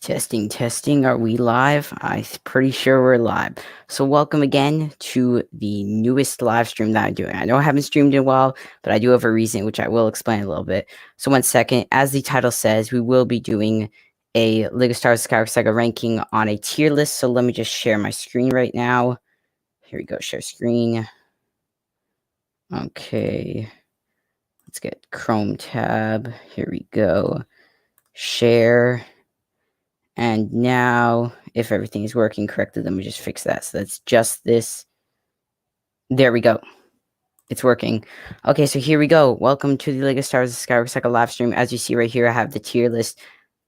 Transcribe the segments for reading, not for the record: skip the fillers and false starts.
Testing, testing. Are we live? I'm pretty sure we're live. So welcome again to the newest live stream that I'm doing. I know I haven't streamed in a while, but I do have a reason, which I will explain a little bit. So 1 second, as the title says, we will be doing a LEGO Star Wars Skywalker Saga ranking on a tier list. So let me just share my screen right now. Here we go, share screen. Okay. Let's get Chrome tab. Here we go. Share. And now, if everything is working correctly, let me just fix that. So that's just this. There we go. It's working. Okay, so here we go. Welcome to the LEGO Star Wars Skywalker Saga live stream. As you see right here, I have the tier list.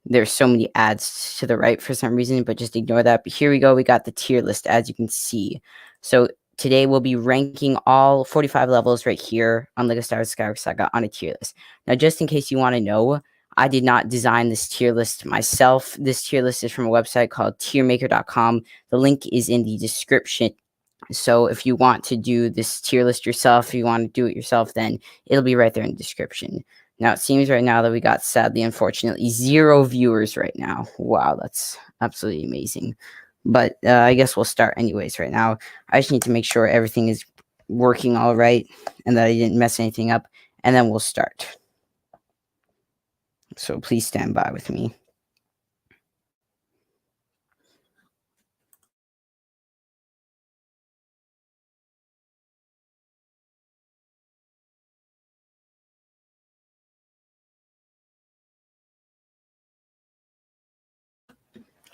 There's so many ads to the right for some reason, but just ignore that. But here we go. We got the tier list, as you can see. So today we'll be ranking all 45 levels right here on LEGO Star Wars Skywalker Saga on a tier list. Now, just in case you want to know, I did not design this tier list myself. This tier list is from a website called tiermaker.com. The link is in the description. So if you want to do this tier list yourself, if you want to do it yourself, then it'll be right there in the description. Now, it seems right now that we got, sadly, unfortunately, 0 viewers right now. Wow, that's absolutely amazing. But I guess we'll start anyways right now. I just need to make sure everything is working all right and that I didn't mess anything up, and then we'll start. So please stand by with me.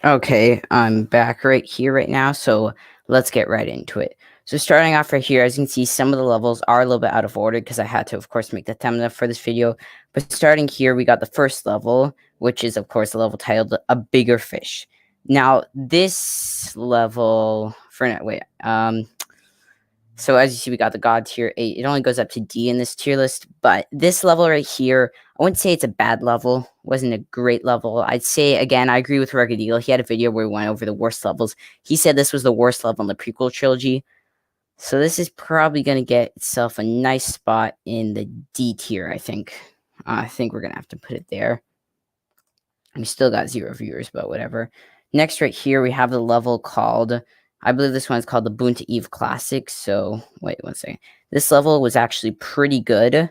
Okay, I'm back right here right now, so let's get right into it. So starting off right here, as you can see, some of the levels are a little bit out of order because I had to, of course, make the thumbnail for this video. But starting here, we got the first level, which is, of course, a level titled A Bigger Fish. Now, this level, so as you see, we got the God tier 8. It only goes up to D in this tier list, but this level right here, I wouldn't say it's a bad level. Wasn't a great level. I'd say, again, I agree with Rugged Eagle. He had a video where we went over the worst levels. He said this was the worst level in the prequel trilogy. So this is probably going to get itself a nice spot in the D tier, I think. I think we're going to have to put it there. We still got 0 viewers, but whatever. Next right here, we have the level called, I believe this one's called the Boon to Eve Classic. So, wait 1 second. This level was actually pretty good.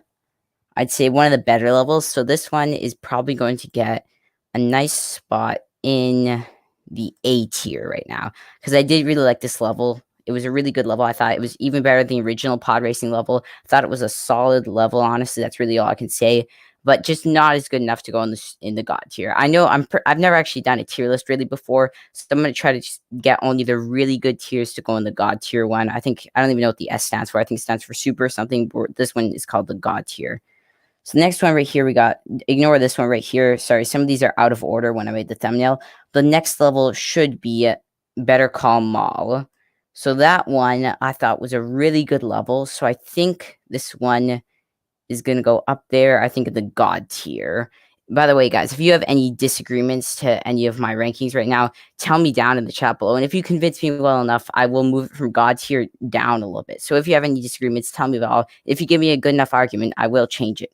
I'd say one of the better levels. So this one is probably going to get a nice spot in the A tier right now. Because I did really like this level. It was a really good level. I thought it was even better than the original pod racing level. I thought it was a solid level, honestly. That's really all I can say. But just not as good enough to go in the God tier. I know I've never actually done a tier list really before, so I'm going to try to just get only the really good tiers to go in the God tier one. I don't even know what the S stands for. I think it stands for super or something. This one is called the God tier. So the next one right here, we got, ignore this one right here. Sorry, some of these are out of order when I made the thumbnail. The next level should be Better Call Maul. So that one I thought was a really good level. So I think this one is going to go up there, I think, in the God tier. By the way, guys, if you have any disagreements to any of my rankings right now, tell me down in the chat below. And if you convince me well enough, I will move it from God tier down a little bit. So if you have any disagreements, tell me about. If you give me a good enough argument, I will change it.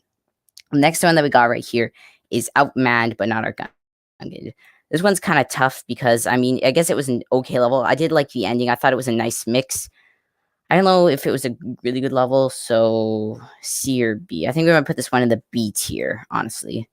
Next one that we got right here is Outmanned but Not Outgunned. This one's kind of tough because, I mean, I guess it was an okay level. I did like the ending. I thought it was a nice mix. I don't know if it was a really good level, so C or B. I think we're going to put this one in the B tier, honestly.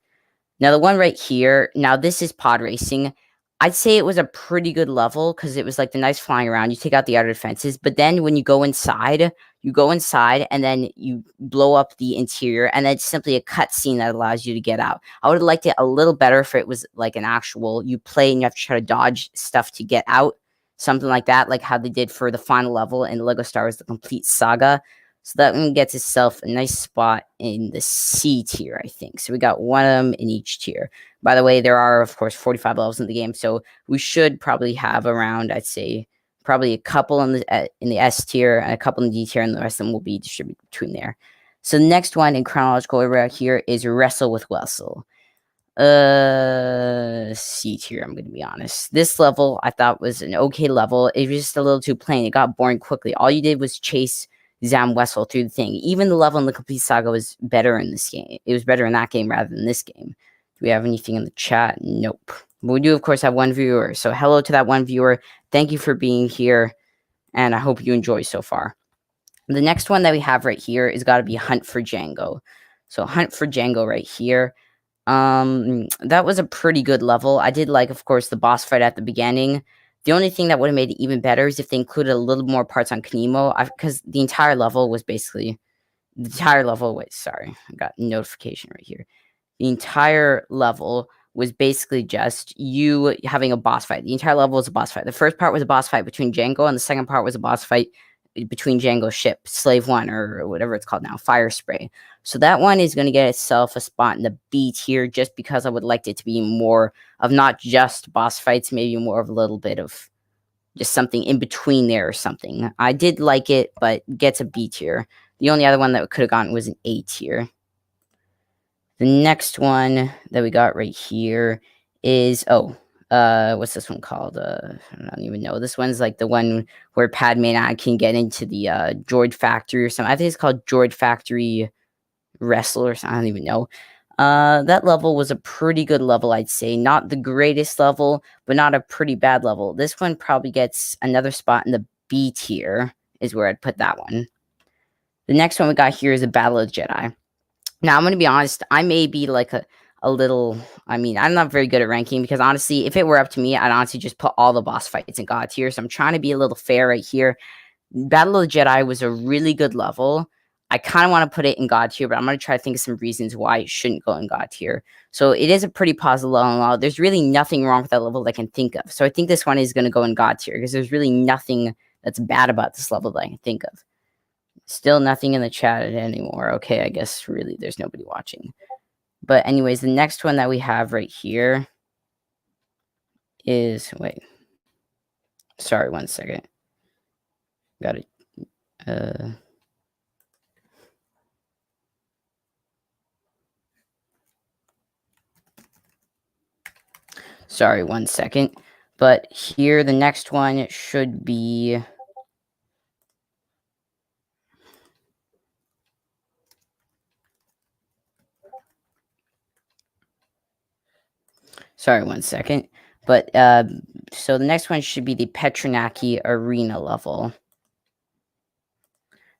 Now, the one right here, now this is pod racing. I'd say it was a pretty good level because it was like the nice flying around. You take out the outer defenses, but then when you go inside and then you blow up the interior, and then it's simply a cutscene that allows you to get out. I would have liked it a little better if it was like an actual, you play and you have to try to dodge stuff to get out. Something like that, like how they did for the final level in LEGO Star Wars: The Complete Saga. So that one gets itself a nice spot in the C tier, I think. So we got one of them in each tier. By the way, there are, of course, 45 levels in the game, so we should probably have around, I'd say, probably a couple in the S tier and a couple in the D tier, and the rest of them will be distributed between there. So the next one in chronological order out here is Wrestle with Wessel. C tier, I'm gonna be honest. This level I thought was an okay level. It was just a little too plain. It got boring quickly. All you did was chase Zam Wessel through the thing. Even the level in the Complete Saga was better in this game. It was better in that game rather than this game. Do we have anything in the chat? Nope. But we do, of course, have one viewer. So hello to that one viewer. Thank you for being here, and I hope you enjoy so far. The next one that we have right here is got to be Hunt for Django. So Hunt for Django right here. That was a pretty good level. I did like, of course, the boss fight at the beginning. The only thing that would have made it even better is if they included a little more parts on Kanemo, because the entire level was basically the entire level. Wait, sorry, I got a notification right here. The entire level was basically just you having a boss fight. The entire level was a boss fight. The first part was a boss fight between Django, and the second part was a boss fight between Django's ship, Slave One, or whatever it's called now, Fire Spray. So that one is going to get itself a spot in the B tier, just because I would like it to be more of not just boss fights, maybe more of a little bit of just something in between there or something. I did like it, but gets a B tier. The only other one that could have gotten was an A tier. The next one that we got right here is what's this one called? I don't even know. This one's like the one where Padme and I can get into the droid factory or something. I think it's called Droid Factory Wrestle or something. I don't even know. That level was a pretty good level, I'd say. Not the greatest level, but not a pretty bad level. This one probably gets another spot in the B tier, is where I'd put that one. The next one we got here is a Battle of the Jedi. Now, I'm going to be honest, I may be like a little, I mean, I'm not very good at ranking, because honestly, if it were up to me, I'd honestly just put all the boss fights in God tier. So I'm trying to be a little fair right here. Battle of the Jedi was a really good level. I kind of want to put it in God tier, but I'm going to try to think of some reasons why it shouldn't go in God tier. So it is a pretty positive level. There's really nothing wrong with that level that I can think of. So I think this one is going to go in God tier, because there's really nothing that's bad about this level that I can think of. Still nothing in the chat anymore. Okay, I guess really there's nobody watching. But anyways, the next one that we have right here is, wait. Sorry, 1 second. Got it. Sorry, 1 second. But here, the next one should be... Sorry, 1 second. But, so the next one should be the Petranaki Arena level.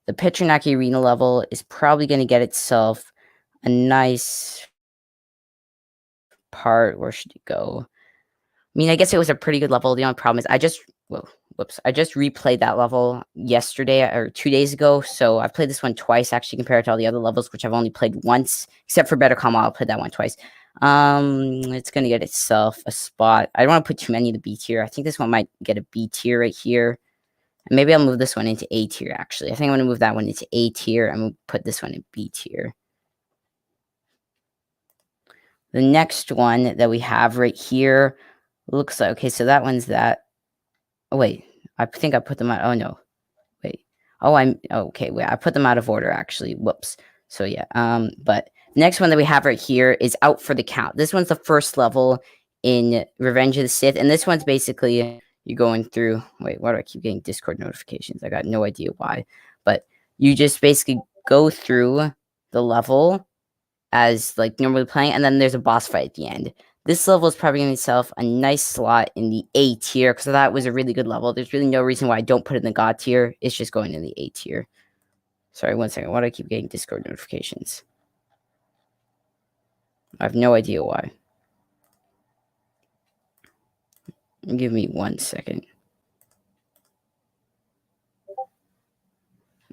The Petranaki Arena level is probably going to get itself a nice part. Where should it go? I mean, I guess it was a pretty good level. The only problem is I just replayed that level yesterday or 2 days ago. So I've played this one twice, actually, compared to all the other levels, which I've only played once, except for Better Call Saul. I'll play that one twice. It's gonna get itself a spot. I don't want to put too many in the B tier. I think this one might get a B tier right here. And maybe I'll move this one into A tier, actually. I think I'm gonna move that one into A tier. I'm gonna put this one in B tier. The next one that we have right here looks like, okay, so that one's that. Oh, wait. I think I put them out. Oh, no. Wait. Okay, wait. I put them out of order, actually. Whoops. So, yeah. But next one that we have right here is Out for the Count. This one's the first level in Revenge of the Sith. And this one's basically you're going through... Wait, why do I keep getting Discord notifications? I got no idea why. But you just basically go through the level as, like, normally playing. And then there's a boss fight at the end. This level is probably going to itself a nice slot in the A tier, because that was a really good level. There's really no reason why I don't put it in the God tier. It's just going in the A tier. Sorry, 1 second. Why do I keep getting Discord notifications? I have no idea why. Give me 1 second.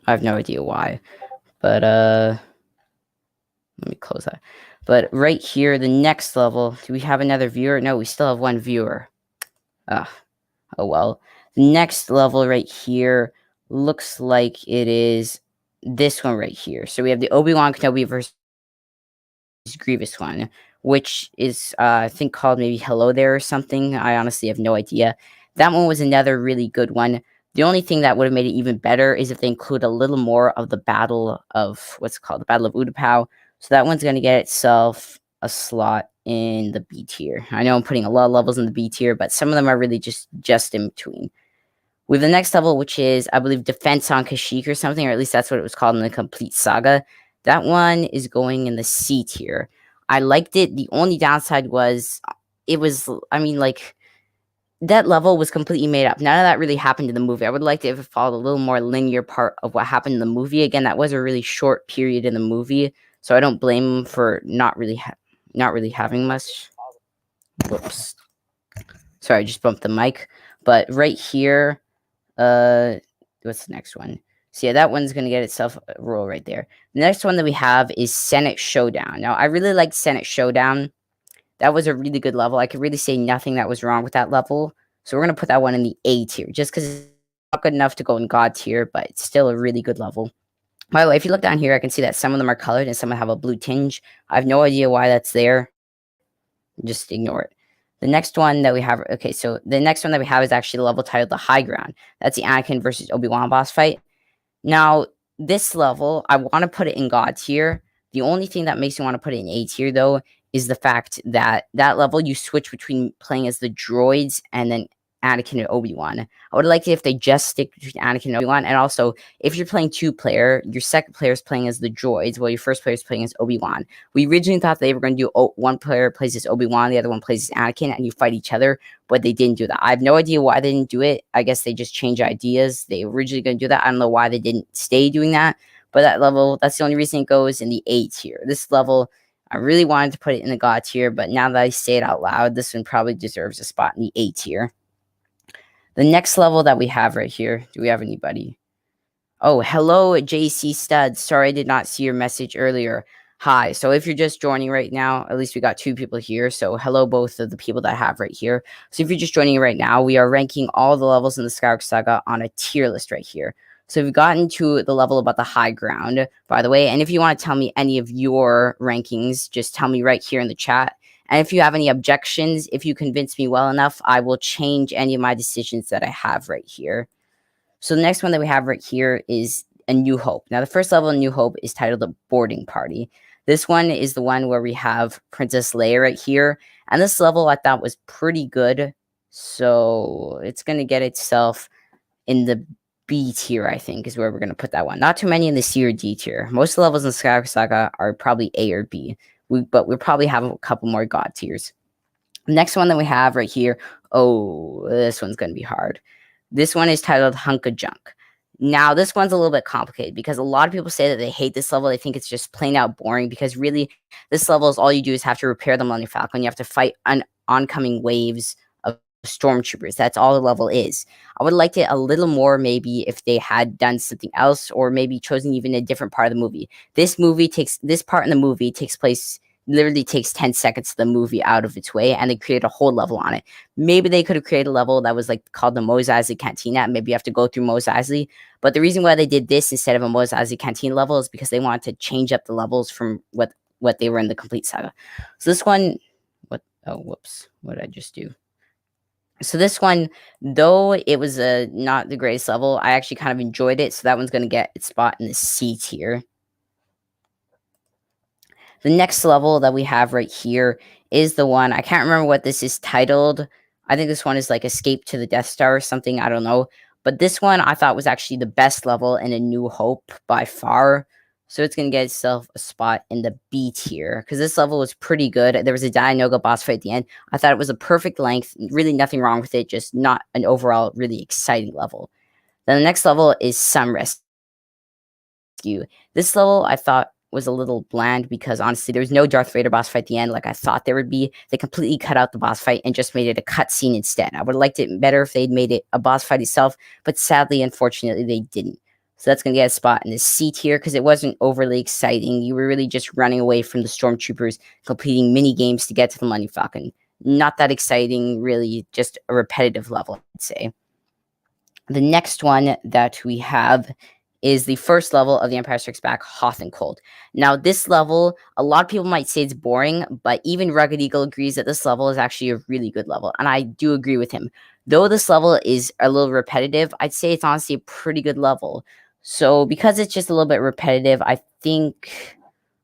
I have no idea why. But, let me close that. But right here, the next level, do we have another viewer? No, we still have one viewer. Oh well. The next level right here looks like it is this one right here. So we have the Obi-Wan Kenobi versus Grievous one, which is, I think, called maybe Hello There or something. I honestly have no idea. That one was another really good one. The only thing that would have made it even better is if they include a little more of the Battle of, what's it called? The Battle of Utapau. So that one's going to get itself a slot in the B tier. I know I'm putting a lot of levels in the B tier, but some of them are really just in between. We have the next level, which is, I believe, Defense on Kashyyyk or something, or at least that's what it was called in the complete saga. That one is going in the C tier. I liked it. The only downside was it was, I mean, like, that level was completely made up. None of that really happened in the movie. I would like to if it followed a little more linear part of what happened in the movie. Again, that was a really short period in the movie, so I don't blame him for not really having much. Whoops. Sorry, I just bumped the mic. But right here, uh, what's the next one? So yeah, that one's gonna get itself a roll right there. The next one that we have is Senate Showdown. Now, I really liked Senate Showdown. That was a really good level. I could really say nothing that was wrong with that level. So we're gonna put that one in the A tier, just because it's not good enough to go in God tier, but it's still a really good level. By the way, if you look down here, I can see that some of them are colored and some have a blue tinge. I have no idea why that's there. Just ignore it. The next one that we have, okay, so the next one that we have is actually the level titled The High Ground. That's the Anakin versus Obi-Wan boss fight. Now, this level, I want to put it in God tier. The only thing that makes me want to put it in A tier, though, is the fact that that level you switch between playing as the droids and then Anakin and Obi-Wan. I would like it if they just stick between Anakin and Obi-Wan. And also, if you're playing two-player, your second player is playing as the droids, while your first player is playing as Obi-Wan. We originally thought they were going to do one player plays as Obi-Wan, the other one plays as Anakin, and you fight each other, but they didn't do that. I have no idea why they didn't do it. I guess they just changed ideas. They were originally going to do that. I don't know why they didn't stay doing that, but that level, that's the only reason it goes in the A tier. This level, I really wanted to put it in the God tier, but now that I say it out loud, this one probably deserves a spot in the A tier. The next level that we have right here, do we have anybody? Oh, hello, JC Studs. Sorry I did not see your message earlier. Hi. So if you're just joining right now, at least we got two people here. So hello, both of the people that I have right here. So if you're just joining right now, we are ranking all the levels in the Skywalker saga on a tier list right here. So we've gotten to the level about the high ground, by the way. And if you want to tell me any of your rankings, just tell me right here in the chat. And if you have any objections, if you convince me well enough, I will change any of my decisions that I have right here. So the next one that we have right here is A New Hope. Now, the first level of New Hope is titled The Boarding Party. This one is the one where we have Princess Leia right here. And this level I thought was pretty good. So it's going to get itself in the B tier, I think, is where we're going to put that one. Not too many in the C or D tier. Most of the levels in Skywalker Saga are probably A or B. But we'll probably have a couple more God tiers. Next one that we have right here, oh, this one's going to be hard. This one is titled Hunk of Junk. Now, this one's a little bit complicated because a lot of people say that they hate this level. They think it's just plain out boring because really, this level is all you do is have to repair the Millennium Falcon. You have to fight oncoming waves of stormtroopers. That's all the level is. I would like it a little more maybe if they had done something else or maybe chosen even a different part of the movie. This part in the movie takes place literally takes 10 seconds of the movie out of its way and they create a whole level on it. Maybe they could have created a level that was like called the Mos Eisley Cantina. Maybe you have to go through Mos Eisley. But the reason why they did this instead of a Mos Eisley Cantina level is because they wanted to change up the levels from what they were in the complete saga. So this one, whoops, what did I just do? So this one, though it was not the greatest level, I actually kind of enjoyed it. So that one's going to get its spot in the C tier. The next level that we have right here is the one, I can't remember what this is titled. I think this one is like Escape to the Death Star or something. I don't know. But this one I thought was actually the best level in A New Hope by far. So it's going to get itself a spot in the B tier because this level was pretty good. There was a Dianoga boss fight at the end. I thought it was a perfect length. Really nothing wrong with it. Just not an overall really exciting level. Then the next level is Some Rescue. This level I thought was a little bland because honestly there was no Darth Vader boss fight at the end like I thought there would be. They completely cut out the boss fight and just made it a cutscene instead. I would have liked it better if they'd made it a boss fight itself, but sadly, unfortunately, they didn't. So that's going to get a spot in the C tier because it wasn't overly exciting. You were really just running away from the stormtroopers, completing mini games to get to the Millennium Falcon. Not that exciting, really, just a repetitive level, I'd say. The next one that we have is the first level of The Empire Strikes Back, Hot and Cold. Now, this level, a lot of people might say it's boring, but even Rugged Eagle agrees that this level is actually a really good level, and I do agree with him. Though this level is a little repetitive, I'd say it's honestly a pretty good level. So, because it's just a little bit repetitive, I think,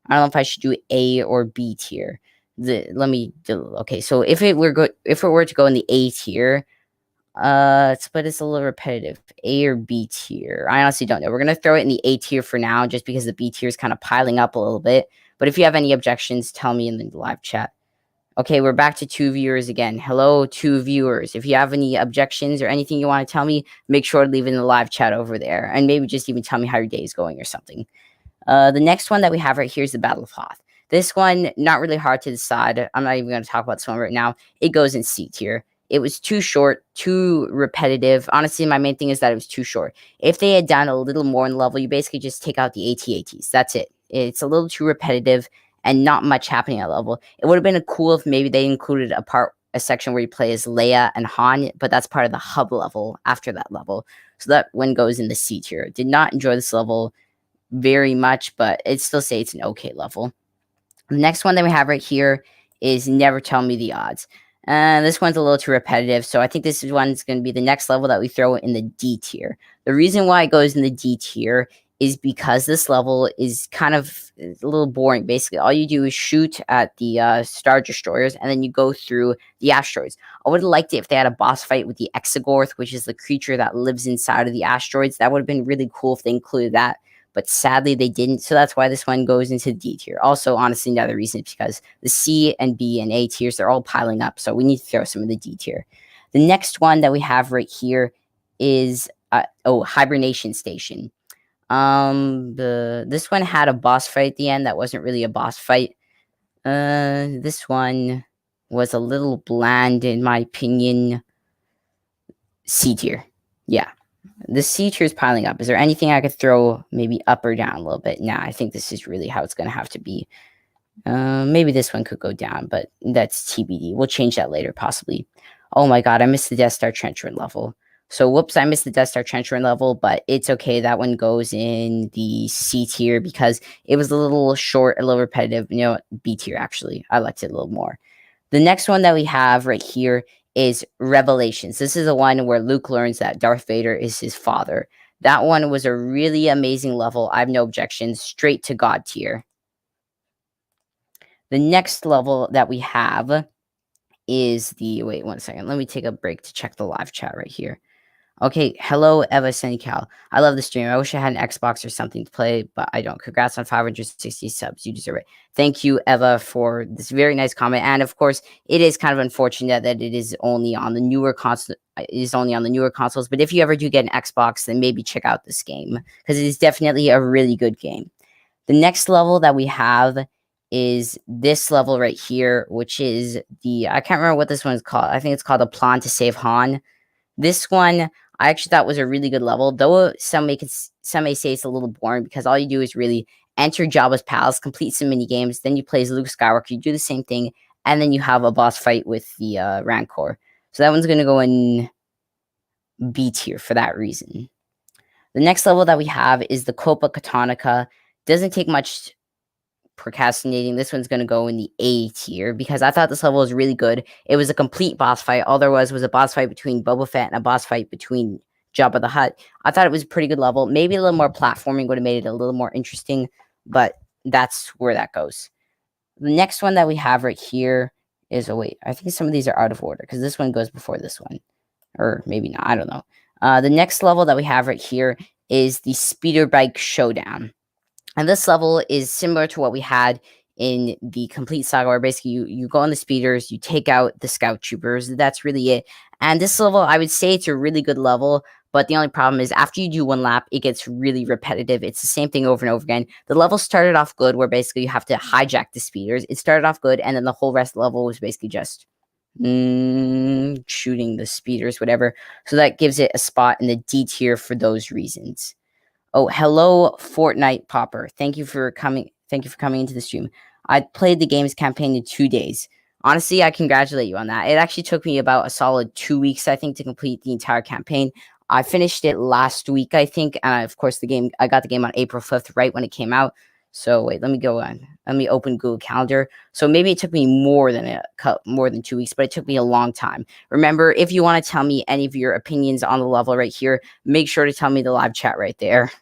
I don't know if I should do A or B tier. Okay, so if it were to go in the A tier, but it's a little repetitive. A or B tier? I honestly don't know. We're gonna throw it in the A tier for now, just because the B tier is kind of piling up a little bit. But if you have any objections, tell me in the live chat. Okay, we're back to 2 viewers again. Hello, 2 viewers. If you have any objections or anything you want to tell me, make sure to leave it in the live chat over there. And maybe just even tell me how your day is going or something. The next one that we have right here is the Battle of Hoth. This one, not really hard to decide. I'm not even going to talk about this one right now. It goes in C tier. It was too short, too repetitive. Honestly, my main thing is that it was too short. If they had done a little more in the level, you basically just take out the AT-ATs. That's it. It's a little too repetitive and not much happening at level. It would have been cool if maybe they included a section where you play as Leia and Han, but that's part of the hub level after that level. So that one goes in the C tier. Did not enjoy this level very much, but it still say it's an okay level. The next one that we have right here is Never Tell Me the Odds. This one's a little too repetitive, so I think this one's going to be the next level that we throw in the D tier. The reason why it goes in the D tier is because this level is kind of a little boring. Basically, all you do is shoot at the Star Destroyers, and then you go through the asteroids. I would have liked it if they had a boss fight with the Exegorth, which is the creature that lives inside of the asteroids. That would have been really cool if they included that. But sadly, they didn't, so that's why this one goes into the D tier. Also, honestly, another reason is because the C and B and A tiers, they're all piling up, so we need to throw some in the D tier. The next one that we have right here is, Hibernation Station. This one had a boss fight at the end that wasn't really a boss fight. This one was a little bland, in my opinion. C tier. Yeah. The C tier is piling up. Is there anything I could throw maybe up or down a little bit? Nah, I think this is really how it's going to have to be. Maybe this one could go down, but that's TBD. We'll change that later, possibly. Oh my god, I missed the Death Star Trench Run level. So, whoops, I missed the Death Star Trench Run level, but it's okay. That one goes in the C tier because it was a little short, a little repetitive. You know what? B tier, actually. I liked it a little more. The next one that we have right here is Revelations. This is the one where Luke learns that Darth Vader is his father. That one was a really amazing level. I have no objections. Straight to God tier. The next level that we have is the... Wait, 1 second. Let me take a break to check the live chat right here. Okay, hello, Eva Sencal. I love the stream. I wish I had an Xbox or something to play, but I don't. Congrats on 560 subs. You deserve it. Thank you, Eva, for this very nice comment. And of course, it is kind of unfortunate that it is only on the newer console. It is only on the newer consoles. But if you ever do get an Xbox, then maybe check out this game because it is definitely a really good game. The next level that we have is this level right here, which is I can't remember what this one is called. I think it's called A Plan to Save Han. This one I actually thought was a really good level, though some may say it's a little boring because all you do is really enter Jabba's palace, complete some mini games, then you play as Luke Skywalker, you do the same thing, and then you have a boss fight with the Rancor. So that one's going to go in B tier for that reason. The next level that we have is the Copa Catonica. Doesn't take much procrastinating. This one's going to go in the A tier because I thought this level was really good. It was a complete boss fight. All there was a boss fight between Boba Fett and a boss fight between Jabba the Hutt. I thought it was a pretty good level. Maybe a little more platforming would have made it a little more interesting, but that's where that goes. The next one that we have right here is... wait, I think some of these are out of order because this one goes before this one. Or maybe not. I don't know. The next level that we have right here is the Speeder Bike Showdown. And this level is similar to what we had in the complete saga, where basically you go on the speeders, you take out the scout troopers. That's really it. And this level, I would say it's a really good level, but the only problem is after you do one lap, it gets really repetitive. It's the same thing over and over again. The level started off good, where basically you have to hijack the speeders. It started off good, and then the whole rest of the level was basically just shooting the speeders, whatever. So that gives it a spot in the D tier for those reasons. Oh, hello, Fortnite Popper. Thank you for coming. Thank you for coming into the stream. I played the game's campaign in 2 days. Honestly, I congratulate you on that. It actually took me about a solid 2 weeks, I think, to complete the entire campaign. I finished it last week, I think. And of course, I got the game on April 5th, right when it came out. So wait, let me go on. Let me open Google Calendar. So maybe it took me more than 2 weeks, but it took me a long time. Remember, if you want to tell me any of your opinions on the level right here, make sure to tell me the live chat right there.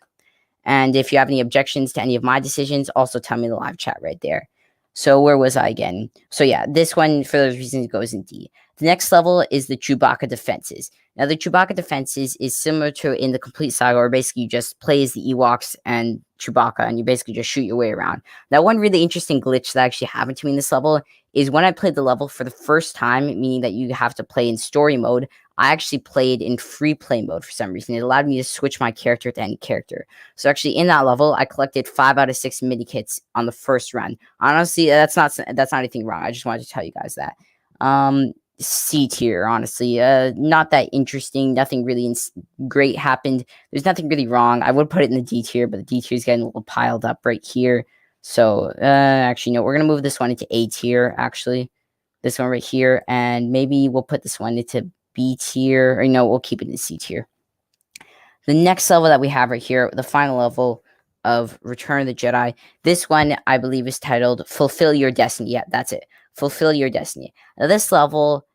And if you have any objections to any of my decisions, also tell me in the live chat right there. So where was I again? So yeah, this one, for those reasons, goes in D. The next level is the Chewbacca Defenses. Now, the Chewbacca Defenses is similar to in the complete saga, where basically you just play as the Ewoks and Chewbacca, and you basically just shoot your way around. Now, one really interesting glitch that actually happened to me in this level is when I played the level for the first time, meaning that you have to play in story mode. I actually played in free play mode for some reason. It allowed me to switch my character to any character. So actually, in that level, I collected 5 out of 6 mini kits on the first run. Honestly, that's not anything wrong. I just wanted to tell you guys that. C tier, honestly. Not that interesting. Nothing really great happened. There's nothing really wrong. I would put it in the D tier, but the D tier is getting a little piled up right here. So, actually, no, we're going to move this one into A tier, actually. This one right here. And maybe we'll put this one into B tier. Or, no, we'll keep it in C tier. The next level that we have right here, the final level of Return of the Jedi. This one, I believe, is titled Fulfill Your Destiny. Yeah, that's it. Fulfill Your Destiny. Now, this level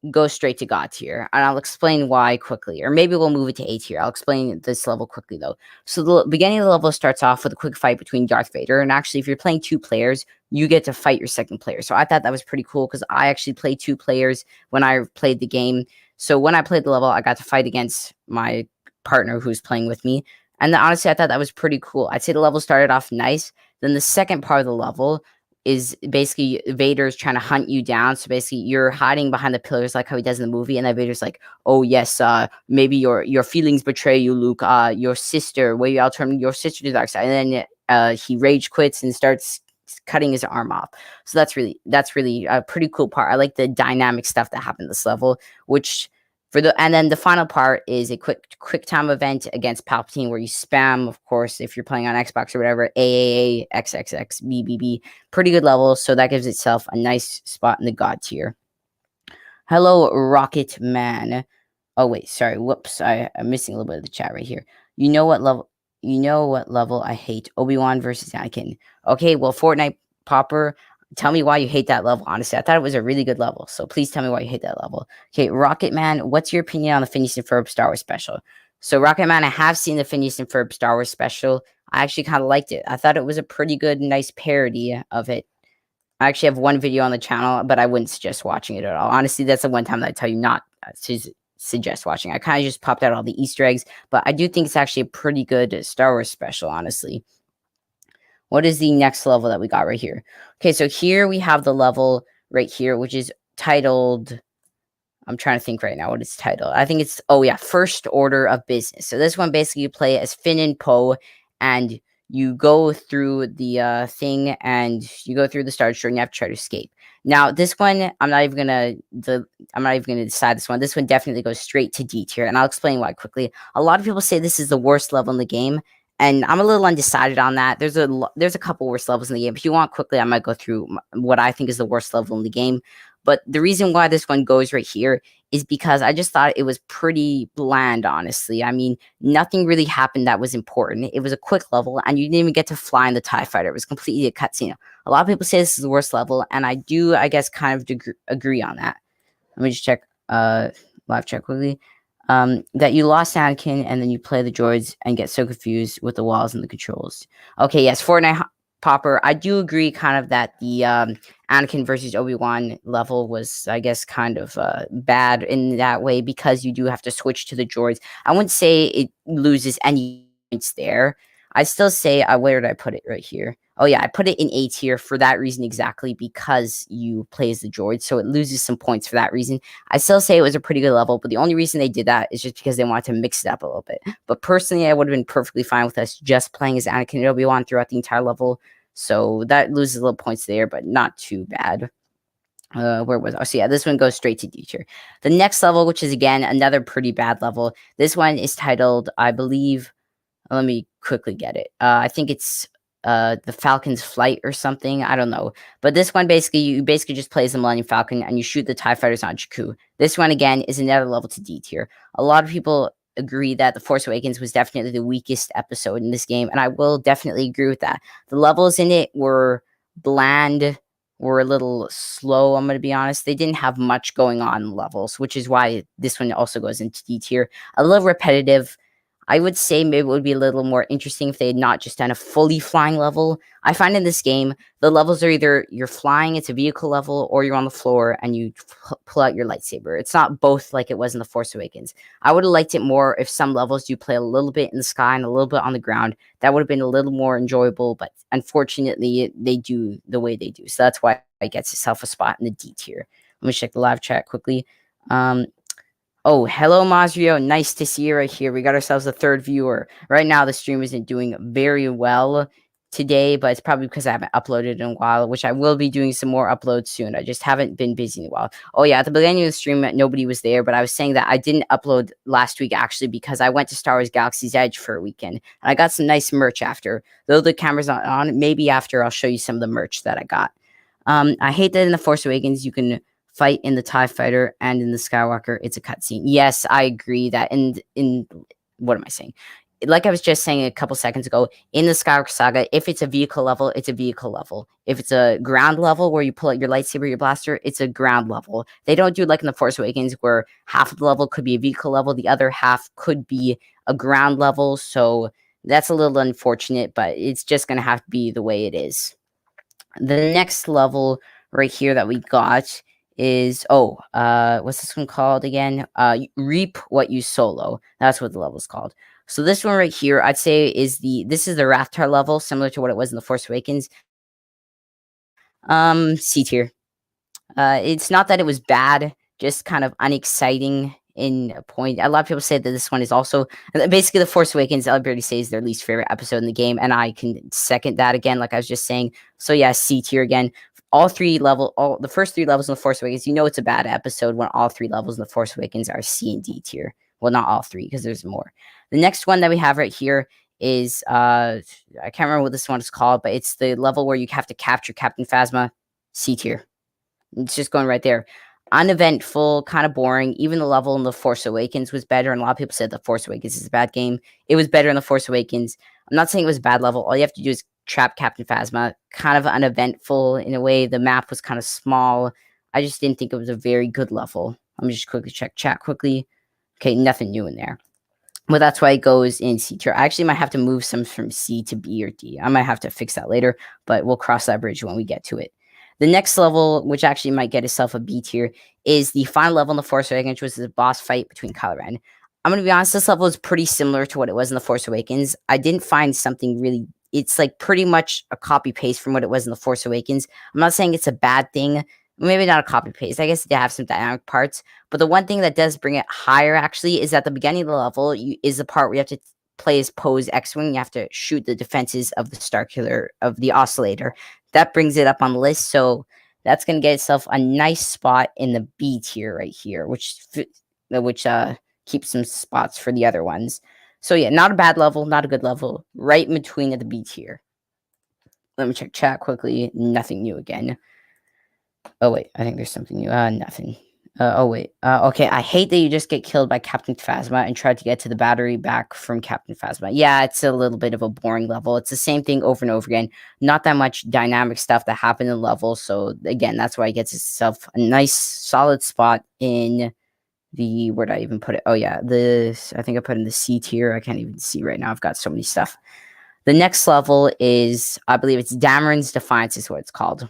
goes straight to God tier, and I'll explain why quickly. Or maybe we'll move it to A tier. I'll explain this level quickly, though. So the beginning of the level starts off with a quick fight between Darth Vader, and actually, if you're playing 2 players, you get to fight your second player. So I thought that was pretty cool, because I actually played 2 players when I played the game. So when I played the level, I got to fight against my partner who's playing with me. And honestly, I thought that was pretty cool. I'd say the level started off nice. Then the second part of the level is basically Vader's trying to hunt you down. So basically, you're hiding behind the pillars like how he does in the movie, and then Vader's like, "Oh yes, maybe your feelings betray you, Luke. Your sister, maybe I'll turn your sister to the dark side." And then he rage quits and starts cutting his arm off. So that's really a pretty cool part. I like the dynamic stuff that happened this level, which. And then the final part is a quick time event against Palpatine where you spam, of course, if you're playing on Xbox or whatever, AAA, XXX, BBB. Pretty good level, so that gives itself a nice spot in the God tier. Hello, Rocket Man. Oh, wait, sorry. Whoops. I'm missing a little bit of the chat right here. You know what level I hate? Obi-Wan versus Anakin. Okay, well, Fortnite Popper, tell me why you hate that level. Honestly, I thought it was a really good level. So please tell me why you hate that level. Okay, Rocket Man, what's your opinion on the Phineas and Ferb Star Wars special? So Rocket Man, I have seen the Phineas and Ferb Star Wars special. I actually kind of liked it. I thought it was a pretty good, nice parody of it. I actually have one video on the channel, but I wouldn't suggest watching it at all. Honestly, that's the one time that I tell you not to suggest watching. I kind of just popped out all the Easter eggs, but I do think it's actually a pretty good Star Wars special, honestly. What is the next level that we got right here? Okay, so here we have the level right here, which is titled, I'm trying to think right now what it's titled. I think it's, oh yeah, First Order of Business. So this one, basically you play as Finn and Poe, and you go through the thing, and you go through the Star Destroyer, and you have to try to escape. Now, this one, I'm not even gonna decide this one. This one definitely goes straight to D tier, and I'll explain why quickly. A lot of people say this is the worst level in the game, and I'm a little undecided on that. There's a couple worst levels in the game. If you want quickly, I might go through what I think is the worst level in the game. But the reason why this one goes right here is because I just thought it was pretty bland, honestly. I mean, nothing really happened that was important. It was a quick level, and you didn't even get to fly in the TIE fighter. It was completely a cutscene. A lot of people say this is the worst level, and I do, I guess, kind of agree on that. Let me just check, live check quickly. That you lost Anakin, and then you play the droids and get so confused with the walls and the controls. Okay, yes, Fortnite Popper. I do agree kind of that the Anakin versus Obi-Wan level was, I guess, kind of bad in that way because you do have to switch to the droids. I wouldn't say it loses any points there. I still say, where did I put it right here? Oh yeah, I put it in A tier for that reason exactly, because you play as the droid, so it loses some points for that reason. I still say it was a pretty good level, but the only reason they did that is just because they wanted to mix it up a little bit. But personally, I would have been perfectly fine with us just playing as Anakin and Obi-Wan throughout the entire level. So that loses little points there, but not too bad. Where was I? So yeah, this one goes straight to D tier. The next level, which is again another pretty bad level, this one is titled, I believe, let me quickly get it. I think it's the Falcon's Flight or something. I don't know. But this one, you basically just play as the Millennium Falcon and you shoot the TIE fighters on Jakku. This one, again, is another level to D tier. A lot of people agree that The Force Awakens was definitely the weakest episode in this game, and I will definitely agree with that. The levels in it were bland, were a little slow, I'm going to be honest. They didn't have much going on in levels, which is why this one also goes into D tier. A little repetitive. I would say maybe it would be a little more interesting if they had not just done a fully flying level. I find in this game, the levels are either you're flying, it's a vehicle level, or you're on the floor and you pull out your lightsaber. It's not both like it was in The Force Awakens. I would have liked it more if some levels you play a little bit in the sky and a little bit on the ground. That would have been a little more enjoyable, but unfortunately, they do the way they do. So that's why it gets itself a spot in the D tier. Let me check the live chat quickly. Oh, hello, Mazrio. Nice to see you right here. We got ourselves a third viewer. Right now, the stream isn't doing very well today, but it's probably because I haven't uploaded in a while, which I will be doing some more uploads soon. I just haven't been busy in a while. Oh, yeah, at the beginning of the stream, nobody was there, but I was saying that I didn't upload last week, actually, because I went to Star Wars Galaxy's Edge for a weekend, and I got some nice merch after. Though the camera's not on, maybe after I'll show you some of the merch that I got. I hate that in The Force Awakens, you can fight in the TIE fighter and in the Skywalker, it's a cutscene. Yes, I agree that in what am I saying? Like I was just saying a couple seconds ago, in the Skywalker saga, if it's a vehicle level, it's a vehicle level. If it's a ground level where you pull out your lightsaber, your blaster, it's a ground level. They don't do it like in The Force Awakens where half of the level could be a vehicle level, the other half could be a ground level. So that's a little unfortunate, but it's just going to have to be the way it is. The next level right here that we got is what's this one called again? Reap what you solo. That's what the level's called. So this one right here, I'd say this is the Rathtar level, similar to what it was in The Force Awakens. C tier. It's not that it was bad, just kind of unexciting in a point. A lot of people say that this one is also basically The Force Awakens. I'll barely say is their least favorite episode in the game, and I can second that again, like I was just saying. So yeah, C tier again. The first three levels in The Force Awakens, you know it's a bad episode when all three levels in The Force Awakens are C and D tier. Well, not all three, because there's more. The next one that we have right here is I can't remember what this one is called, but it's the level where you have to capture Captain Phasma. C tier. It's just going right there. Uneventful, kind of boring. Even the level in The Force Awakens was better, and a lot of people said The Force Awakens is a bad game. It was better in The Force Awakens. I'm not saying it was a bad level. All you have to do is trap Captain Phasma. Kind of uneventful in a way. The map was kind of small. I just didn't think it was a very good level. Let me just quickly check chat quickly. Okay, nothing new in there. Well, that's why it goes in C tier. I actually might have to move some from C to B or D. I might have to fix that later, but we'll cross that bridge when we get to it. The next level, which actually might get itself a B tier, is the final level in The Force Awakens, which is the boss fight between Kylo Ren. I'm going to be honest, this level is pretty similar to what it was in The Force Awakens. I didn't find something really... It's like pretty much a copy-paste from what it was in The Force Awakens. I'm not saying it's a bad thing. Maybe not a copy-paste. I guess they have some dynamic parts. But the one thing that does bring it higher, actually, is at the beginning of the level is the part where you have to play as Poe's X-Wing. You have to shoot the defenses of the Starkiller, of the Oscillator. That brings it up on the list, so that's going to get itself a nice spot in the B tier right here, which keeps some spots for the other ones. So yeah, not a bad level, not a good level, right in between at the B tier. Let me check chat quickly. Nothing new again. Oh wait, I think there's something new. Nothing. Okay, I hate that you just get killed by Captain Phasma and try to get to the battery back from Captain Phasma. Yeah, it's a little bit of a boring level. It's the same thing over and over again. Not that much dynamic stuff that happened in the level. So again, that's why it gets itself a nice solid spot in the... Where did I even put it? Oh yeah, I think I put in the C tier. I can't even see right now. I've got so many stuff. The next level is, I believe it's Dameron's Defiance is what it's called.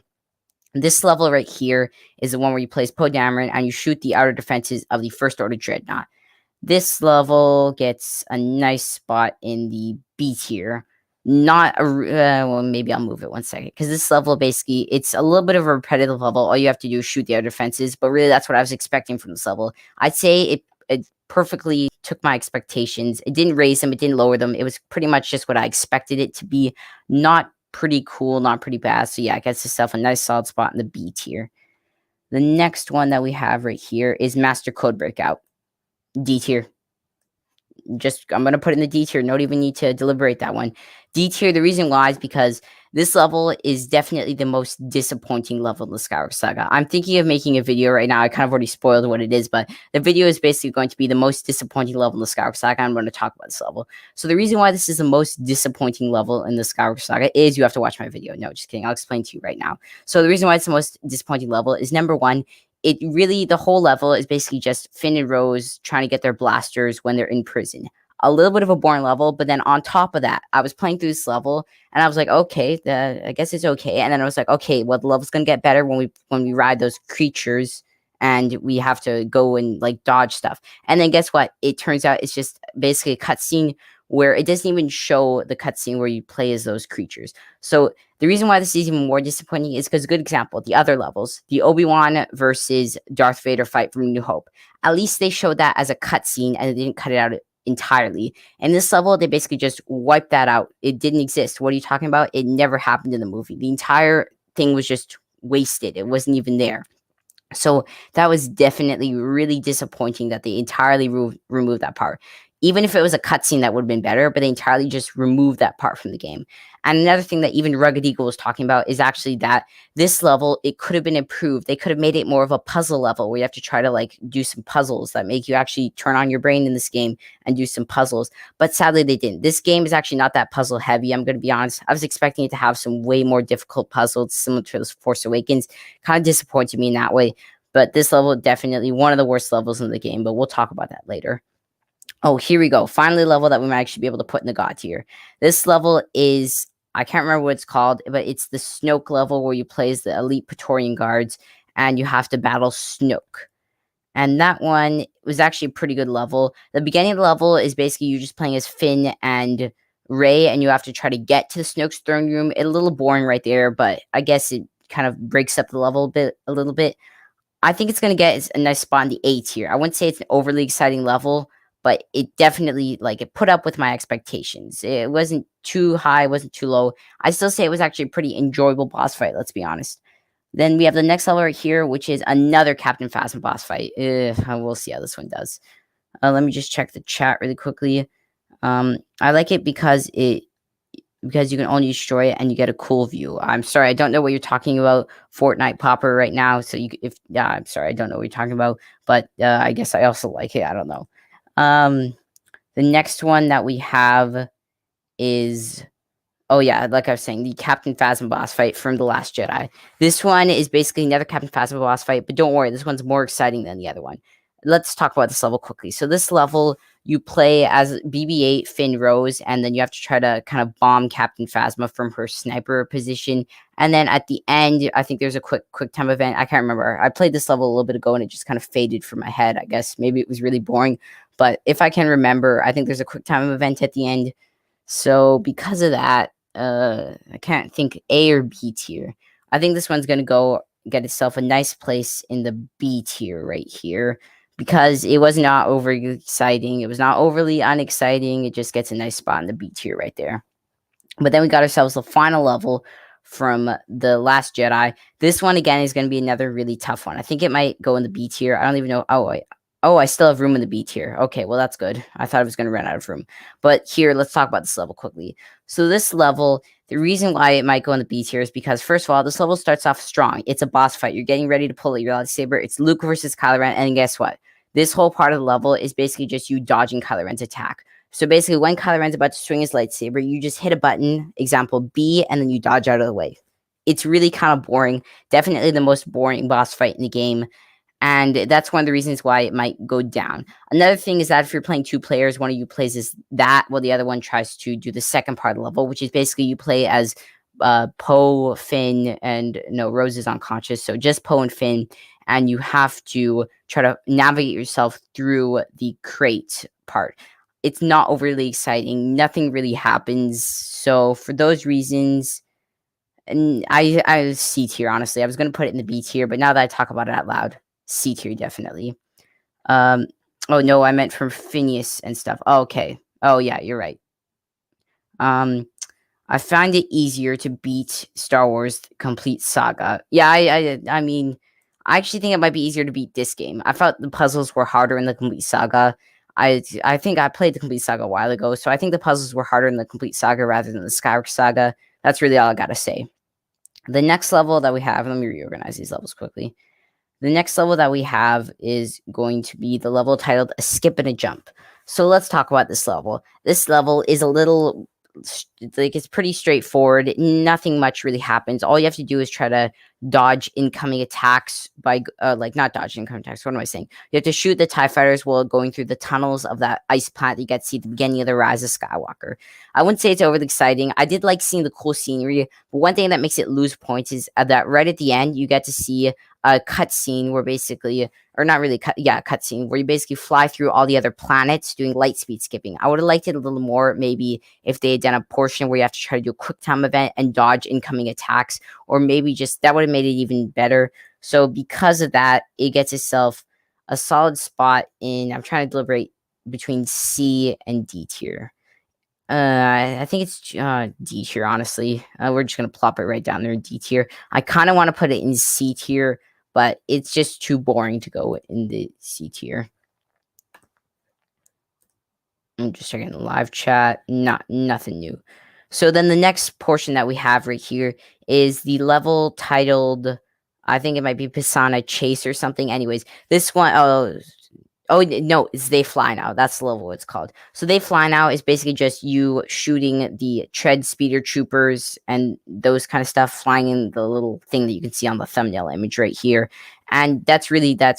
This level right here is the one where you play as Poe Dameron and you shoot the outer defenses of the First Order Dreadnought. This level gets a nice spot in the B tier. Not a... well, maybe I'll move it one second. Because this level, basically, it's a little bit of a repetitive level. All you have to do is shoot the outer defenses. But really, that's what I was expecting from this level. I'd say it perfectly took my expectations. It didn't raise them. It didn't lower them. It was pretty much just what I expected it to be. Not pretty cool, not pretty bad. So yeah, it gets itself a nice solid spot in the B tier. The next one that we have right here is Master Code Breakout. D tier. I'm going to put it in the D tier. Don't even need to deliberate that one. D tier, the reason why is because this level is definitely the most disappointing level in the Skywalker saga. I'm thinking of making a video right now. I kind of already spoiled what it is, but the video is basically going to be the most disappointing level in the Skywalker saga. I'm going to talk about this level. So the reason why this is the most disappointing level in the Skywalker saga is you have to watch my video. No, just kidding. I'll explain to you right now. So the reason why it's the most disappointing level is, number one, the whole level is basically just Finn and Rose trying to get their blasters when they're in prison. a little bit of a boring level. But then on top of that, I was playing through this level, and I was like, okay, I guess it's okay. And then I was like, okay, well, the level's gonna get better when we ride those creatures, and we have to go and like dodge stuff. And then guess what? It turns out it's just basically a cutscene where it doesn't even show the cutscene where you play as those creatures. So the reason why this is even more disappointing is because, good example, the other levels, the Obi-Wan versus Darth Vader fight from New Hope, at least they showed that as a cutscene and they didn't cut it out entirely. In this level, they basically just wiped that out. It didn't exist. What are you talking about? It never happened in the movie. The entire thing was just wasted. It wasn't even there. So that was definitely really disappointing that they entirely removed that part. Even if it was a cutscene, that would have been better, but they entirely just removed that part from the game. And another thing that even Rugged Eagle was talking about is actually that this level, it could have been improved. They could have made it more of a puzzle level where you have to try to like do some puzzles that make you actually turn on your brain in this game and do some puzzles. But sadly, they didn't. This game is actually not that puzzle heavy. I'm going to be honest. I was expecting it to have some way more difficult puzzles similar to The Force Awakens. Kind of disappointed me in that way. But this level, definitely one of the worst levels in the game, but we'll talk about that later. Oh, here we go. Finally, level that we might actually be able to put in the God tier. This level is, I can't remember what it's called, but it's the Snoke level where you play as the elite Praetorian Guards and you have to battle Snoke. And that one was actually a pretty good level. The beginning of the level is basically you just playing as Finn and Rey, and you have to try to get to the Snoke's throne room. It's a little boring right there, but I guess it kind of breaks up the level a little bit. I think it's going to get a nice spot in the A tier. I wouldn't say it's an overly exciting level, but it definitely, like, it put up with my expectations. It wasn't too high, it wasn't too low. I still say it was actually a pretty enjoyable boss fight, let's be honest. Then we have the next level right here, which is another Captain Phasma boss fight. We'll see how this one does. Let me just check the chat really quickly. I like it because you can only destroy it and you get a cool view. I'm sorry, I don't know what you're talking about, Fortnite Popper, right now. So I'm sorry, I don't know what you're talking about, but I guess I also like it. I don't know. The next one that we have is, oh yeah, like I was saying, the Captain Phasma boss fight from The Last Jedi. This one is basically another Captain Phasma boss fight, but don't worry, this one's more exciting than the other one. Let's talk about this level quickly. So this level, you play as BB-8 Finn Rose, and then you have to try to kind of bomb Captain Phasma from her sniper position. And then at the end, I think there's a quick time event. I can't remember. I played this level a little bit ago, and it just kind of faded from my head. I guess maybe it was really boring. But if I can remember, I think there's a quick time event at the end. So because of that, I can't think A or B tier. I think this one's going to go get itself a nice place in the B tier right here, because it was not overly exciting. It was not overly unexciting. It just gets a nice spot in the B tier right there. But then we got ourselves the final level from The Last Jedi. This one, again, is going to be another really tough one. I think it might go in the B tier. I don't even know. Oh, I still have room in the B tier. Okay, well, that's good. I thought I was going to run out of room. But here, let's talk about this level quickly. So this level, the reason why it might go in the B tier is because, first of all, this level starts off strong. It's a boss fight. You're getting ready to pull out your lightsaber. It's Luke versus Kylo Ren, and guess what? This whole part of the level is basically just you dodging Kylo Ren's attack. So basically, when Kylo Ren's about to swing his lightsaber, you just hit a button, example B, and then you dodge out of the way. It's really kind of boring. Definitely the most boring boss fight in the game. And that's one of the reasons why it might go down. Another thing is that if you're playing two players, one of you plays as that, while the other one tries to do the second part of the level, which is basically you play as Poe, Finn, and no, Rose is unconscious. So just Poe and Finn, and you have to try to navigate yourself through the crate part. It's not overly exciting. Nothing really happens. So for those reasons, and I C tier, honestly. I was going to put it in the B tier, but now that I talk about it out loud, C tier, definitely. Oh no, I meant from Phineas and stuff. Oh, okay. Oh yeah, you're right. I find it easier to beat Star Wars Complete Saga. Yeah, I mean, I actually think it might be easier to beat this game. I thought the puzzles were harder in the Complete Saga. I think I played the Complete Saga a while ago, so I think the puzzles were harder in the Complete Saga rather than the Skywalker Saga. That's really all I gotta say. The next level that we have, let me reorganize these levels quickly. The next level that we have is going to be the level titled A Skip and a Jump. So let's talk about this level. This level is a little, like, it's pretty straightforward. Nothing much really happens. All you have to do is try to dodge incoming attacks by like not dodge incoming attacks. What am I saying? You have to shoot the TIE fighters while going through the tunnels of that ice planet you get to see at the beginning of the Rise of Skywalker. I wouldn't say it's overly exciting. I did like seeing the cool scenery, but one thing that makes it lose points is that right at the end you get to see a cutscene where basically, or not really cutscene where you basically fly through all the other planets doing light speed skipping. I would have liked it a little more maybe if they had done a portion where you have to try to do a quick time event and dodge incoming attacks, or maybe just that would have made it even better. So because of that, it gets itself a solid spot in. I'm trying to deliberate between C and D tier. I think it's D tier, honestly. We're just going to plop it right down there in D tier. I kind of want to put it in C tier, but it's just too boring to go in the C tier. I'm just checking the live chat. Nothing new. So then the next portion that we have right here is the level titled, I think it might be Pisana Chase or something. Anyways, this one, oh no, it's They Fly Now. That's the level it's called. So They Fly Now is basically just you shooting the tread speeder troopers and those kind of stuff, flying in the little thing that you can see on the thumbnail image right here. And that's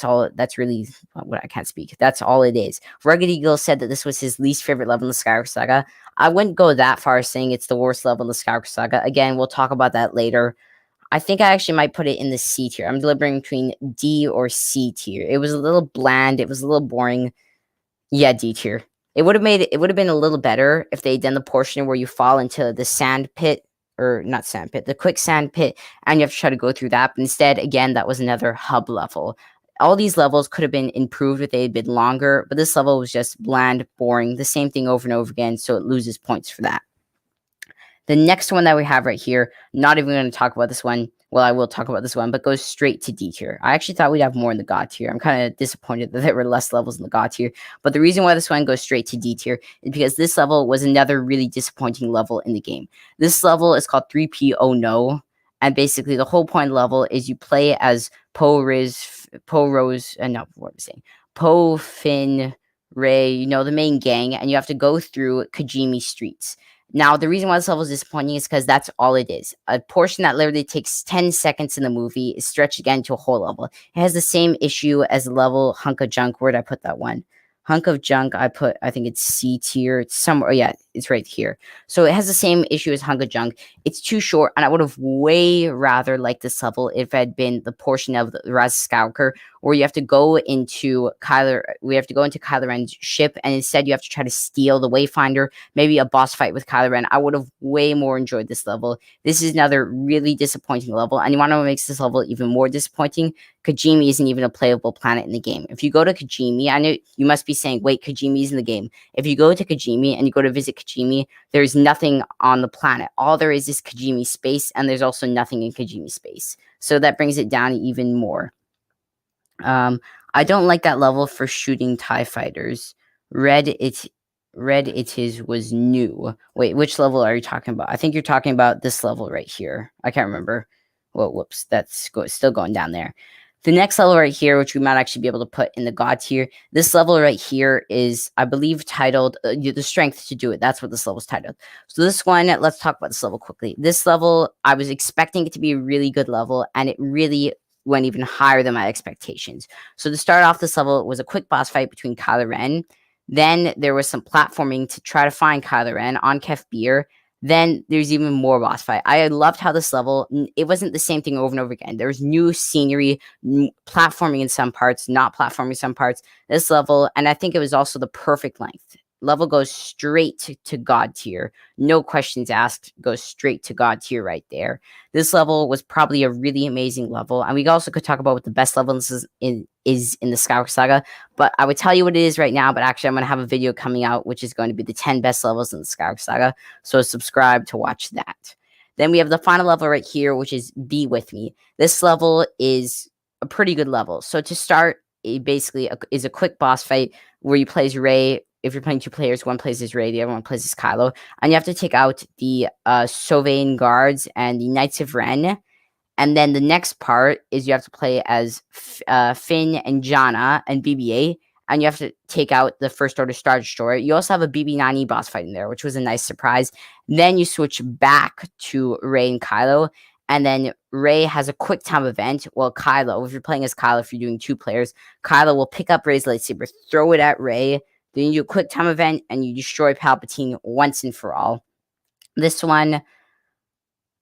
all. That's really what I can't speak. That's all it is. Rugged Eagle said that this was his least favorite level in the Skywalker Saga. I wouldn't go that far as saying it's the worst level in the Skywalker Saga. Again, we'll talk about that later. I think I actually might put it in the C tier. I'm deliberating between D or C tier. It was a little bland. It was a little boring. Yeah, D tier. It would have been a little better if they had done the portion where you fall into the sand pit, or not sand pit, the quicksand pit, and you have to try to go through that. But instead, again, that was another hub level. All these levels could have been improved if they had been longer, but this level was just bland, boring, the same thing over and over again, so it loses points for that. The next one that we have right here, not even going to talk about this one. Well, I will talk about this one, but goes straight to D tier. I actually thought we'd have more in the God tier. I'm kind of disappointed that there were less levels in the God tier. But the reason why this one goes straight to D tier is because this level was another really disappointing level in the game. This level is called 3P Oh No. And basically, the whole point of the level is you play as Poe, Finn, Rey, the main gang, and you have to go through Kijimi streets. Now, the reason why this level is disappointing is because that's all it is. A portion that literally takes 10 seconds in the movie is stretched again to a whole level. It has the same issue as the level Hunk of Junk. Where did I put that one? Hunk of Junk, I think it's C tier. It's somewhere. Yeah, it's right here. So it has the same issue as Hunk of Junk. It's too short, and I would have way rather liked this level if it had been the portion of the Rise of Skywalker where you have to go into Kylo Ren's ship, and instead you have to try to steal the Wayfinder, maybe a boss fight with Kylo Ren. I would have way more enjoyed this level. This is another really disappointing level, and you want to know what makes this level even more disappointing? Kijimi isn't even a playable planet in the game. If you go to Kijimi, I know you must be saying, wait, Kijimi is in the game. If you go to Kijimi and you go to visit Kijimi, there's nothing on the planet. All there is Kijimi space, and there's also nothing in Kijimi space. So that brings it down even more. I don't like that level for shooting TIE fighters. Red it was new. Wait, which level are you talking about? I think you're talking about this level right here. I can't remember. Well, whoops, that's still going down there. The next level right here, which we might actually be able to put in the God tier, this level right here is, I believe, titled The Strength to Do It. That's what this level is titled. So this one, let's talk about this level quickly. This level, I was expecting it to be a really good level, and it really went even higher than my expectations. So to start off this level, it was a quick boss fight between Kylo Ren. Then there was some platforming to try to find Kylo Ren on Kef Bir. Then there's even more boss fight. I loved how this level, it wasn't the same thing over and over again. There was new scenery, platforming in some parts, not platforming in some parts. This level, and I think it was also the perfect length. Level goes straight to God tier. No questions asked, goes straight to God tier right there. This level was probably a really amazing level. And we also could talk about what the best level is in the Skywalker Saga. But I would tell you what it is right now. But actually, I'm going to have a video coming out, which is going to be the 10 best levels in the Skywalker Saga. So subscribe to watch that. Then we have the final level right here, which is Be With Me. This level is a pretty good level. So to start, it basically is a quick boss fight where you play as Rey. If you're playing two players, one plays as Rey, the other one plays as Kylo, and you have to take out the Sovereign Guards and the Knights of Ren. And then the next part is you have to play as Finn and Janna and BB-8, and you have to take out the First Order Star Destroyer. You also have a BB-9E boss fight in there, which was a nice surprise. Then you switch back to Rey and Kylo, And then Rey has a quick time event. Well, Kylo, if you're playing as Kylo, if you're doing 2 players, Kylo will pick up Rey's lightsaber, throw it at Rey. Then you do a quick time event and you destroy Palpatine once and for all. This one,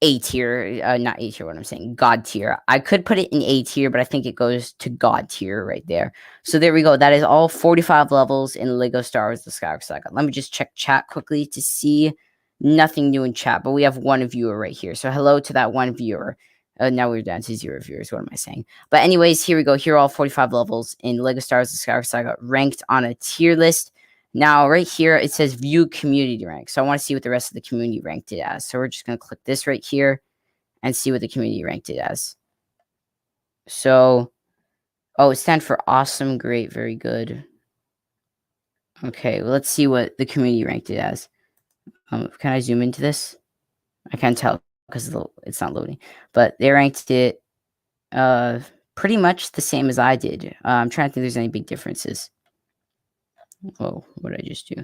A tier, not A tier, what I'm saying, God tier. I could put it in A tier, but I think it goes to God tier right there. So there we go. That is all 45 levels in LEGO Star Wars The Skywalker Saga. Let me just check chat quickly to see. Nothing new in chat, but we have 1 viewer right here. So hello to that 1 viewer. Now we're down to 0 viewers. What am I saying? But anyways, here we go. Here are all 45 levels in LEGO Star Wars The Skywalker Saga ranked on a tier list. Now, right here, it says view community rank. So I want to see what the rest of the community ranked it as. So we're just going to click this right here and see what the community ranked it as. So, oh, it stands for awesome, great, very good. Okay, well, let's see what the community ranked it as. Can I zoom into this? I can't tell because it's not loading. But they ranked it pretty much the same as I did. I'm trying to think if there's any big differences. Oh, what did I just do?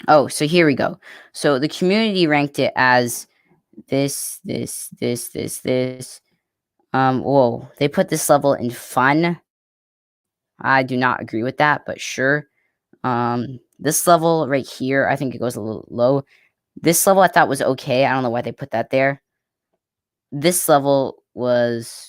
Oh, so here we go. So the community ranked it as this. Whoa, they put this level in fun. I do not agree with that, but sure. This level right here, I think it goes a little low. This level I thought was okay. I don't know why they put that there. This level was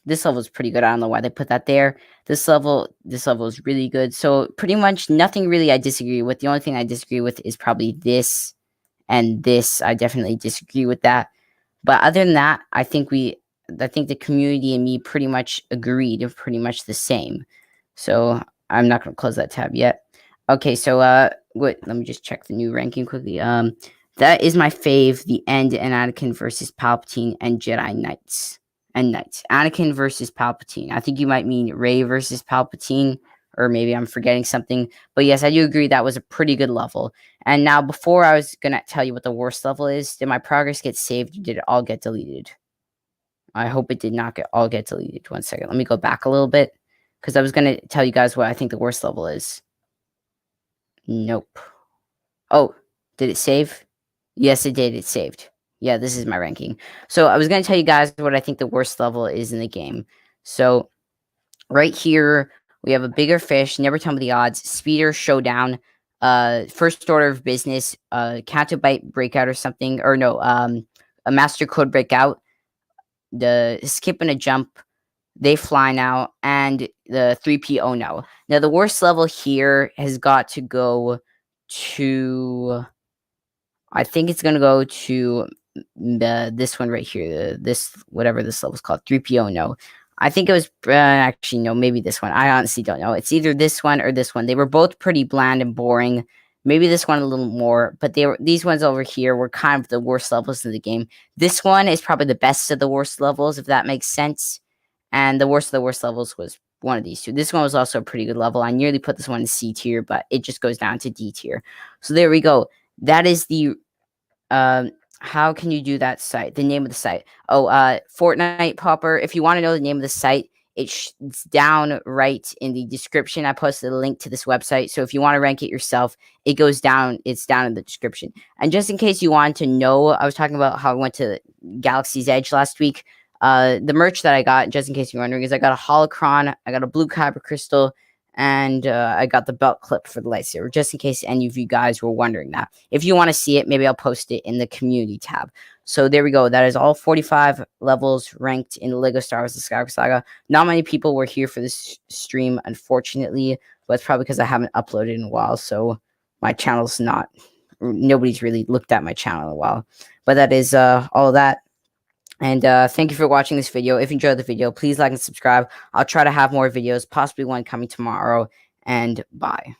pretty good. I don't know why they put that there. This level is really good. So pretty much nothing really I disagree with. The only thing I disagree with is probably this and this. I definitely disagree with that. But other than that, I think the community and me pretty much agreed. They're pretty much the same. So I'm not going to close that tab yet. Okay, so wait, let me just check the new ranking quickly. That is my fave, the End and Anakin versus Palpatine and Jedi Knights. Anakin versus Palpatine. I think you might mean Rey versus Palpatine, or maybe I'm forgetting something. But yes, I do agree that was a pretty good level. And now, before I was going to tell you what the worst level is, did my progress get saved or did it all get deleted? I hope it did not all get deleted. 1 second. Let me go back a little bit, because I was going to tell you guys what I think the worst level is. Nope. Oh, did it save? Yes, it did. It saved. Yeah, this is my ranking. So I was going to tell you guys what I think the worst level is in the game. So right here, we have a bigger fish, never tell me the odds, speeder, showdown, first order of business, counter bite breakout or something, or no, a master code breakout, the skip and a jump, they fly now, and the 3PO now. Now, the worst level here has got to go to, I think it's going to go to this one right here, whatever this level's called, 3PO no. I think it was, actually, no, maybe this one. I honestly don't know. It's either this one or this one. They were both pretty bland and boring. Maybe this one a little more, but these ones over here were kind of the worst levels of the game. This one is probably the best of the worst levels, if that makes sense. And the worst of the worst levels was one of these two. This one was also a pretty good level. I nearly put this one in C tier, but it just goes down to D tier. So there we go. That is the how can you do that site? The name of the site. Oh, Fortnite Popper. If you want to know the name of the site, it's down right in the description. I posted a link to this website. So if you want to rank it yourself, it goes down. It's down in the description. And just in case you want to know, I was talking about how I went to Galaxy's Edge last week. The merch that I got, just in case you're wondering, is I got a holocron, I got a blue kyber crystal, and I got the belt clip for the lightsaber, just in case any of you guys were wondering that. If you want to see it, maybe I'll post it in the community tab. So there we go. That is all 45 levels ranked in the LEGO Star Wars The Skywalker Saga. Not many people were here for this stream, unfortunately, but it's probably because I haven't uploaded in a while, so my channel's nobody's really looked at my channel in a while. But that is all of that. And thank you for watching this video. If you enjoyed the video, please like and subscribe. I'll try to have more videos, possibly one coming tomorrow. And bye.